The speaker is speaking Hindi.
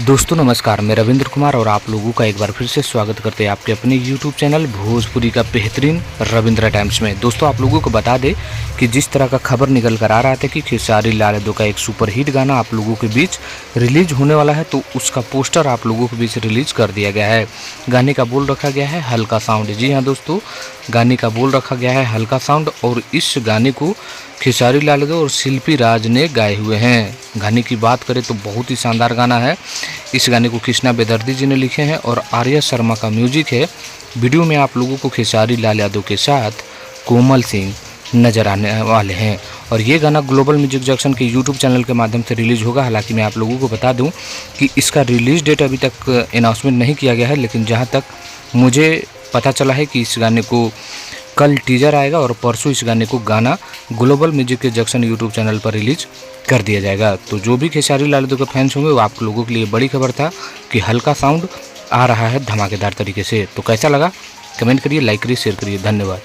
दोस्तों नमस्कार, मैं रविंद्र कुमार और आप लोगों का एक बार फिर से स्वागत करते हैं आपके अपने YouTube चैनल भोजपुरी का बेहतरीन रविंद्रा टाइम्स में। दोस्तों आप लोगों को बता दें कि जिस तरह का खबर निकल कर आ रहा था कि खेसारी लाल यादव का एक सुपरहिट गाना आप लोगों के बीच रिलीज होने वाला है, तो उसका पोस्टर आप लोगों के बीच रिलीज कर दिया गया है। गाने का बोल रखा गया है हल्का साउंड। जी हाँ दोस्तों, गाने का बोल रखा गया है हल्का साउंड और इस गाने को खेसारी लाल यादव और शिल्पी राज ने गाए हुए हैं। गाने की बात करें तो बहुत ही शानदार गाना है। इस गाने को कृष्णा बेदर्दी जी ने लिखे हैं और आर्या शर्मा का म्यूजिक है। वीडियो में आप लोगों को खेसारी लाल यादव के साथ कोमल सिंह नजर आने वाले हैं और ये गाना ग्लोबल म्यूजिक जंक्शन के यूट्यूब चैनल के माध्यम से रिलीज होगा। हालांकि मैं आप लोगों को बता दूं कि इसका रिलीज डेट अभी तक अनाउंसमेंट नहीं किया गया है, लेकिन जहां तक मुझे पता चला है कि इस गाने को कल टीजर आएगा और परसों इस गाने को ग्लोबल म्यूजिक के जंक्शन यूट्यूब चैनल पर रिलीज कर दिया जाएगा। तो जो भी खेसारी लाल यादव के फैंस होंगे वो आप लोगों के लिए बड़ी खबर था कि हल्का साउंड आ रहा है धमाकेदार तरीके से। तो कैसा लगा कमेंट करिए, लाइक करिए, शेयर करिए। धन्यवाद।